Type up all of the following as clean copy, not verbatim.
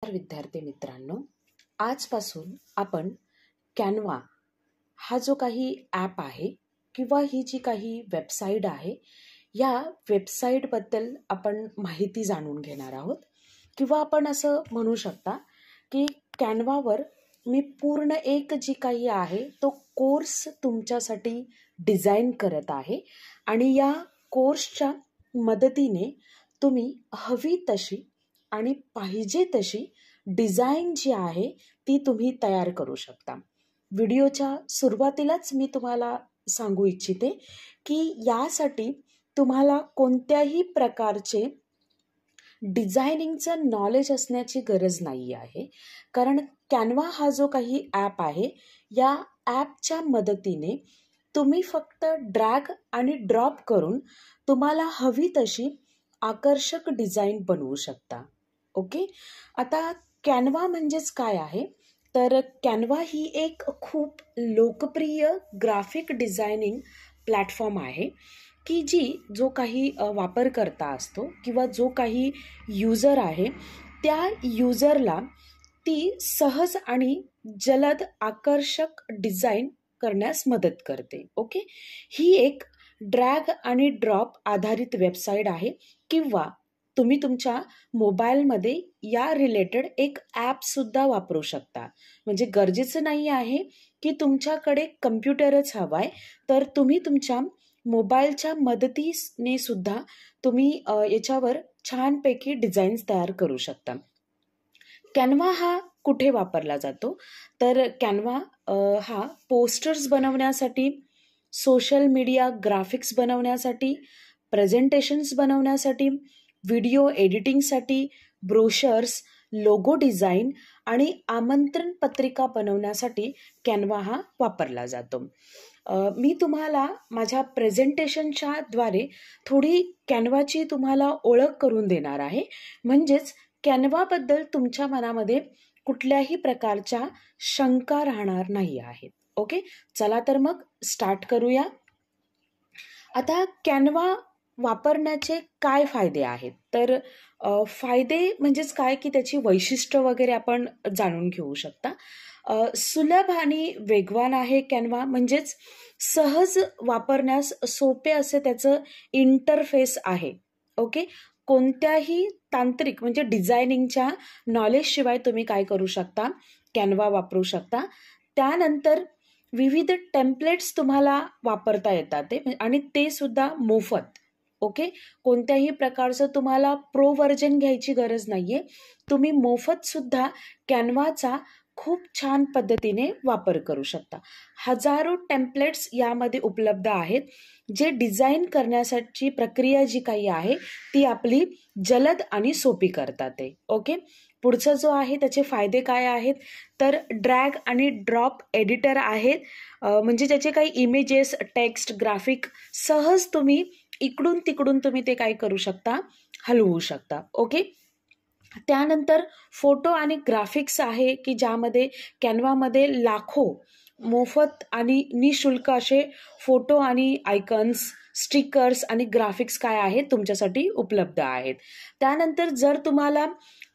नमस्कार विद्यार्थी मित्रांनो, आजपासून आपण कॅनवा हा जो काही ॲप आहे किंवा ही जी काही वेबसाईट आहे, या वेबसाईटबद्दल आपण माहिती जाणून घेणार आहोत. किंवा आपण असं म्हणू शकता की कॅनवावर मी पूर्ण एक जी काही आहे तो कोर्स तुमच्यासाठी डिझाईन करत आहे आणि या कोर्सच्या मदतीने तुम्ही हवी तशी आणि पाहिजे तशी डिझाईन जी आहे ती तुम्ही तयार करू शकता. व्हिडिओच्या सुरुवातीलाच मी तुम्हाला सांगू इच्छिते की यासाठी तुम्हाला कोणत्याही प्रकारचे डिझायनिंगचं नॉलेज असण्याची गरज नाही आहे. कारण कॅनवा हा जो काही ॲप आहे, या ॲपच्या मदतीने तुम्ही फक्त ड्रॅग आणि ड्रॉप करून तुम्हाला हवी तशी आकर्षक डिझाईन बनवू शकता. ओके, आता कॅनवा म्हणजेच काय आहे, तर कॅनवा ही एक खूप लोकप्रिय ग्राफिक डिझायनिंग प्लॅटफॉर्म आहे की जो काही वापरकर्ता असतो किंवा जो काही यूजर आहे, त्या यूजरला ती सहज आणि जलद आकर्षक डिझाईन करण्यास मदत करते. ओके, ही एक ड्रॅग आणि ड्रॉप आधारित वेबसाईट आहे किंवा तुम्ही तुमच्या मोबाईलमध्ये या रिलेटेड एक ॲपसुद्धा वापरू शकता. म्हणजे गरजेचं नाही आहे की तुमच्याकडे कम्प्युटरच हवा आहे, तर तुम्ही तुमच्या मोबाईलच्या मदतीने सुद्धा तुम्ही याच्यावर छानपैकी डिझाईन्स तयार करू शकता. कॅनवा हा कुठे वापरला जातो, तर कॅनवा हा पोस्टर्स बनवण्यासाठी, सोशल मीडिया ग्राफिक्स बनवण्यासाठी, प्रेझेंटेशन्स बनवण्यासाठी, व्हिडिओ एडिटिंगसाठी, ब्रोशर्स, लोगो डिझाईन आणि आमंत्रण पत्रिका बनवण्यासाठी कॅनवा हा वापरला जातो. मी तुम्हाला माझ्या प्रेझेंटेशनच्या द्वारे थोडी कॅनवाची तुम्हाला ओळख करून देणार आहे. म्हणजेच कॅनवाबद्दल तुमच्या मनामध्ये कुठल्याही प्रकारच्या शंका राहणार नाही आहेत. ओके, चला तर मग स्टार्ट करूया. आता कॅनवा वापरण्याचे काय फायदे आहेत, तर फायदे म्हणजेच काय की त्याची वैशिष्ट्य वगैरे आपण जाणून घेऊ शकता. सुलभ आणि वेगवान आहे कॅनवा, म्हणजेच सहज वापरण्यास सोपे असे त्याचं इंटरफेस आहे. ओके, कोणत्याही तांत्रिक म्हणजे डिझायनिंगच्या नॉलेजशिवाय तुम्ही काय करू शकता, कॅनवा वापरू शकता. त्यानंतर विविध टेम्पलेट्स तुम्हाला वापरता येतात आणि ते सुद्धा मोफत. ओके, कोणत्याही प्रकारचं तुम्हाला प्रो व्हर्जन घ्यायची गरज नाही आहे. तुम्ही मोफत सुद्धा कॅनवाचा खूप छान पद्धतीने वापर करू शकता. हजारो टेम्पलेट्स यामध्ये उपलब्ध आहेत, जे डिझाईन करण्यासाठी प्रक्रिया जी काही आहे ती आपली जलद आणि सोपी करतात. ओके, पुढचं जो आहे त्याचे फायदे काय आहेत, तर ड्रॅग आणि ड्रॉप एडिटर आहेत. म्हणजे ज्याचे काही इमेजेस, टेक्स्ट, ग्राफिक सहज तुम्ही इकडून तिकडून तुम्ही ते काय करू शकता, हलवू शकता. ओके, त्यानंतर फोटो आणि ग्राफिक्स आहे की ज्यामध्ये कॅनवामध्ये लाखो मोफत आणि निशुल्क असे फोटो आणि आयकन्स, स्टिकर्स आणि ग्राफिक्स काय आहेत तुमच्यासाठी उपलब्ध आहेत. त्यानंतर जर तुम्हाला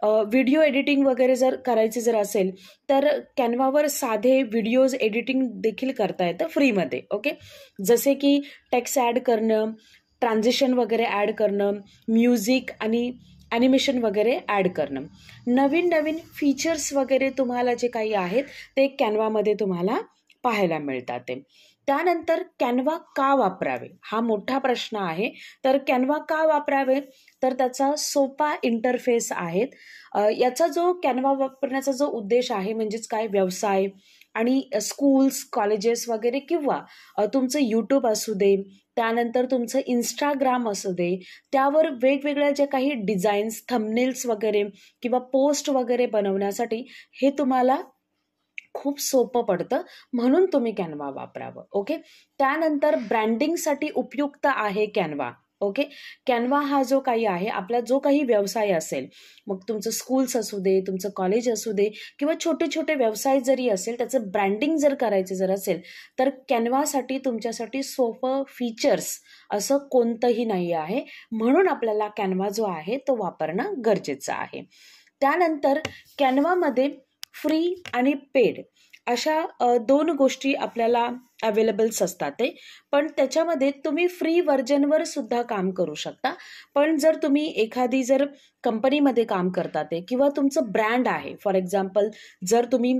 व्हिडिओ एडिटिंग वगैरे जर करायचे जर असेल, तर कॅनवावर साधे व्हिडिओज एडिटिंग देखील करता येतं फ्रीमध्ये. ओके, जसे की टेक्स्ट ॲड करणं, ट्रान्झिशन वगैरे ॲड करणं, म्युझिक आणि ॲनिमेशन वगैरे ॲड करणं. नवीन नवीन फीचर्स वगैरे तुम्हाला जे काही आहेत ते कॅनवामध्ये तुम्हाला पाहायला मिळतात. त्यानंतर कॅनवा का वापरावे हा मोठा प्रश्न आहे. तर कॅनवा का वापरावे, तर त्याचा सोपा इंटरफेस आहेत. याचा जो कॅनवा वापरण्याचा जो उद्देश आहे म्हणजेच काय, व्यवसाय आणि स्कूल्स, कॉलेजेस वगैरे किंवा तुमचं यूट्यूब असू दे, त्यानंतर तुमचं इंस्टाग्राम असू दे, त्यावर वेगवेगळ्या ज्या काही डिझाईन्स, थंबनेल्स वगैरे किंवा पोस्ट वगैरे बनवण्यासाठी हे तुम्हाला खूप सोपं पडतं, म्हणून तुम्ही कॅनवा वापरावं. ओके, त्यानंतर ब्रँडिंगसाठी उपयुक्त आहे कॅनवा. ओके, कॅनवा हा जो काही आहे, आपला जो काही व्यवसाय असेल, मग तुमचं स्कूल्स असू दे, तुमचं कॉलेज असू दे किंवा छोटे छोटे व्यवसाय जरी असेल, त्याचं ब्रँडिंग जर करायचं जर असेल, तर कॅनवासाठी तुमच्यासाठी सोपं फीचर्स असं कोणतंही नाही आहे. म्हणून आपल्याला कॅनवा जो आहे तो वापरणं गरजेचं आहे. त्यानंतर कॅनवामध्ये फ्री आणि पेड अशा 2 गोष्टी आपल्याला अवेलेबल्स असतात ते, पण त्याच्यामध्ये तुम्ही फ्री व्हर्जनवर सुद्धा काम करू शकता. पण जर तुम्ही एखादी जर कंपनीमध्ये काम करतात ते किंवा तुमचं ब्रँड आहे, फॉर एक्झाम्पल जर तुम्ही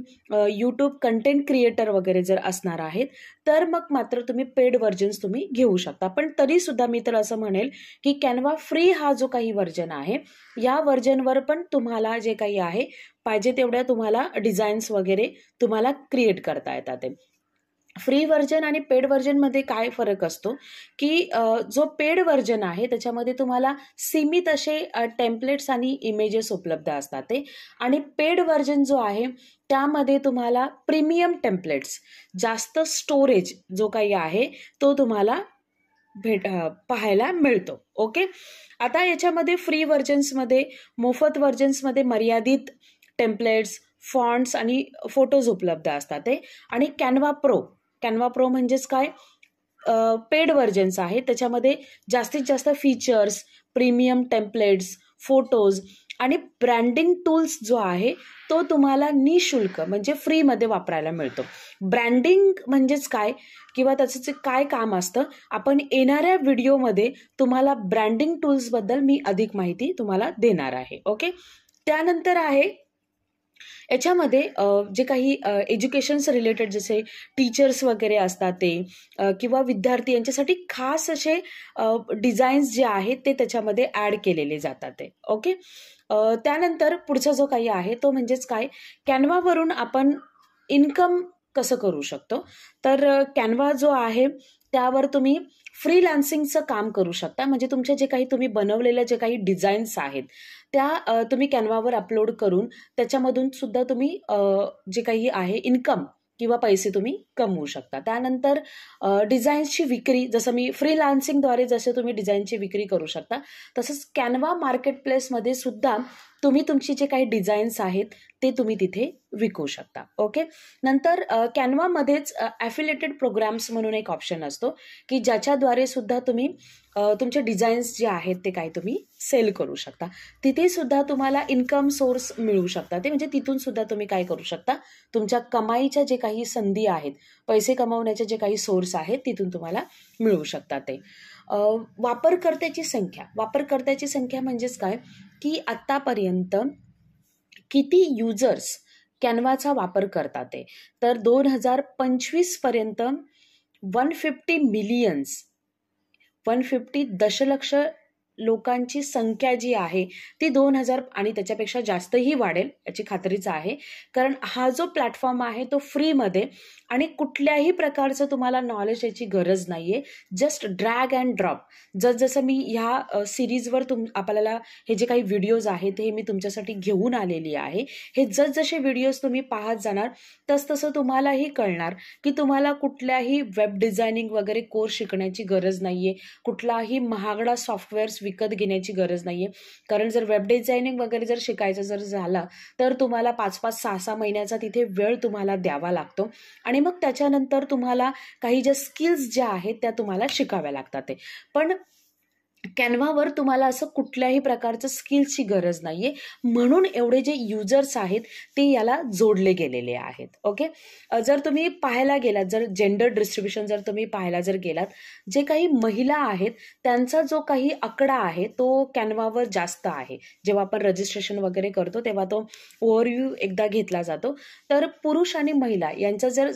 यूट्यूब कंटेंट क्रिएटर वगैरे जर असणार आहेत, तर मग मात्र तुम्ही पेड व्हर्जन्स तुम्ही घेऊ शकता. पण तरीसुद्धा मी तर असं म्हणेल की कॅनवा फ्री हा जो काही व्हर्जन आहे, या व्हर्जनवर पण तुम्हाला जे काही आहे पाहिजे तेवढ्या तुम्हाला डिझाईन्स वगैरे तुम्हाला क्रिएट करता येतात ते. फ्री व्हर्जन आणि पेड व्हर्जनमध्ये काय फरक असतो की जो पेड व्हर्जन आहे त्याच्यामध्ये तुम्हाला सीमित असे टेम्पलेट्स आणि इमेजेस उपलब्ध असतात ते, आणि पेड व्हर्जन जो आहे त्यामध्ये तुम्हाला प्रीमियम टेम्पलेट्स, जास्त स्टोरेज जो काही आहे तो तुम्हाला पाहायला मिळतो. ओके, आता याच्यामध्ये फ्री व्हर्जन्समध्ये, मोफत व्हर्जन्समध्ये मर्यादित टेम्पलेट्स, फॉन्ट्स आणि फोटोज उपलब्ध असतात ते, आणि कॅनवा प्रो म्हणजेच काय, पेड व्हर्जन्स आहे, त्याच्यामध्ये जास्तीत जास्त फीचर्स, प्रीमियम टेम्पलेट्स, फोटोज आणि ब्रँडिंग टूल्स जो आहे तो तुम्हाला निशुल्क म्हणजे फ्रीमध्ये वापरायला मिळतो. ब्रँडिंग म्हणजेच काय किंवा त्याचं जे काय काम असतं, आपण येणाऱ्या व्हिडिओमध्ये तुम्हाला ब्रँडिंग टूल्सबद्दल मी अधिक माहिती तुम्हाला देणार आहे. ओके, त्यानंतर आहे याच्यामध्ये जे काही एज्युकेशन्स रिलेटेड जसे टीचर्स वगैरे असतात ते किंवा विद्यार्थी यांच्यासाठी खास असे डिझाईन्स जे आहेत ते त्याच्यामध्ये ॲड केलेले जातात ते. ओके, त्यानंतर पुढचा जो काही आहे तो म्हणजेच काय, कॅनवावरून आपण इन्कम कसं करू शकतो. तर कॅनवा जो आहे त्यावर तुम्ही फ्रीलान्सिंगचं काम करू शकता. म्हणजे तुमचे जे काही तुम्ही बनवलेले जे काही डिझाईन्स आहेत त्या तुम्ही कॅनवावर अपलोड करून त्याच्यामधून सुद्धा तुम्ही जे काही आहे इन्कम किंवा पैसे तुम्ही कमवू शकता. त्यानंतर डिझाईन्सची विक्री, जसं मी फ्रीलान्सिंगद्वारे जसे तुम्ही डिझाईनची विक्री करू शकता, तसंच कॅनवा मार्केट प्लेसमध्ये सुद्धा तुम्ही तुमची जे काही डिझाईन्स आहेत ते तुम्ही तिथे विकू शकता. ओके, नंतर कॅनवामध्येच ॲफिलिएटेड प्रोग्राम्स म्हणून एक ऑप्शन असतो की ज्याच्याद्वारे सुद्धा तुम्ही तुमचे डिझाईन्स जे आहेत ते काय तुम्ही सेल करू शकता. तिथे सुद्धा तुम्हाला इन्कम सोर्स मिळू शकता ते, म्हणजे तिथून सुद्धा तुम्ही काय करू शकता, तुमच्या कमाईच्या जे काही संधी आहेत, पैसे कमवण्याचे जे काही सोर्स आहेत तिथून तुम्हाला मिळू शकतात ते. वापरकर्त्याची संख्या म्हणजेच काय की आत्तापर्यंत किती युजर्स कॅनवाचा वापर करतात ते, तर 2025 पर्यंत 150 दशलक्ष लोकांची संख्या जी आहे ती 2000 आणि त्याच्यापेक्षा जास्तही वाढेल याची खात्रीच आहे. कारण हा जो प्लॅटफॉर्म आहे तो फ्रीमध्ये आणि कुठल्याही प्रकारचं तुम्हाला नॉलेज याची गरज नाही आहे. Just drag and drop. जसं मी ह्या सिरीजवर आपल्याला हे जे काही व्हिडिओज आहेत हे मी तुमच्यासाठी घेऊन आलेली आहे. हे जसजसे व्हिडिओज तुम्ही पाहत जाणार तसतसं तुम्हालाही कळणार की तुम्हाला कुठल्याही वेब डिझायनिंग वगैरे कोर्स शिकण्याची गरज नाही आहे. कुठलाही महागडा सॉफ्टवेअर्स विकत घेण्याची गरज नाही आहे. कारण जर वेब डिझायनिंग वगैरे जर शिकायचं जर झालं तर तुम्हाला 5-5, 6-6 महिन्याचा तिथे वेळ तुम्हाला द्यावा लागतो आणि मग त्याच्यानंतर तुम्हाला काही ज्या स्किल्स ज्या आहेत त्या तुम्हाला शिकाव्या लागतात. पण कॅनवावर तुम्हाला असं कुठल्याही प्रकारचं स्किल्सची गरज नाहीये, म्हणून एवढे जे युजर्स आहेत ते याला जोडले गेलेले आहेत. ओके, जर तुम्ही पाहायला गेलात, जर जेंडर डिस्ट्रीब्युशन जर तुम्ही पाहायला जर गेलात, जे काही महिला आहेत त्यांचा जो काही आकडा आहे तो कॅनवावर जास्त आहे. जेव्हा आपण रजिस्ट्रेशन वगैरे करतो तेव्हा तो ओव्हरव्ह्यू एकदा घेतला जातो. तर पुरुष आणि महिला यांचा जर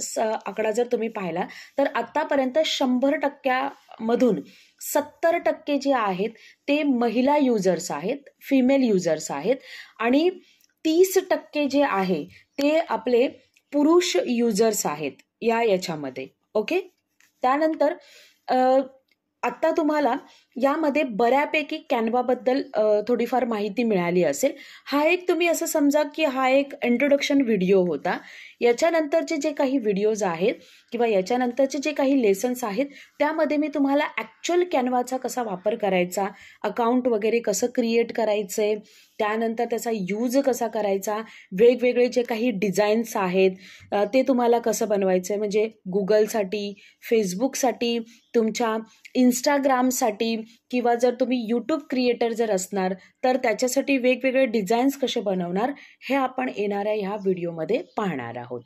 आकडा जर तुम्ही पाहिला तर आत्तापर्यंत 100%मधून 70% जे आहेत ते महिला युजर्स आहेत, फिमेल युजर्स आहेत, आणि 30% जे आहे ते आपले पुरुष युजर्स आहेत याच्यामध्ये. ओके, त्यानंतर आत्ता तुम्हाला यामध्ये बऱ्यापैकी कॅनवाबद्दल थोडीफार माहिती मिळाली असेल. हा एक तुम्ही असं समजा की हा एक इंट्रोडक्शन व्हिडिओ होता. याच्यानंतरचे जे काही व्हिडिओज आहेत किंवा याच्यानंतरचे जे काही लेसन्स आहेत त्यामध्ये मी तुम्हाला ॲक्च्युअल कॅनवाचा कसा वापर करायचा, अकाउंट वगैरे कसं क्रिएट करायचं आहे, त्यानंतर त्याचा यूज कसा करायचा, वेगवेगळे जे काही डिझाईन्स आहेत ते तुम्हाला कसं बनवायचं आहे, म्हणजे गुगलसाठी, फेसबुकसाठी, तुमच्या इंस्टाग्रामसाठी किंवा जर तुम्ही यूट्यूब क्रिएटर जर असणार तर त्याच्यासाठी वेगवेगळे डिझाईन्स कसे बनवणार हे आपण येणाऱ्या ह्या व्हिडिओमध्ये पाहणार आहोत.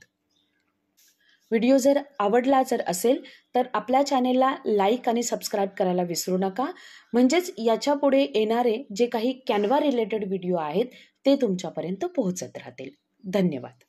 व्हिडिओ जर आवडला जर असेल तर आपल्या चॅनेलला लाईक आणि सबस्क्राईब करायला विसरू नका. म्हणजेच याच्या पुढे येणारे जे काही कॅनव्हा रिलेटेड व्हिडिओ आहेत ते तुमच्यापर्यंत पोहोचत राहतील. धन्यवाद.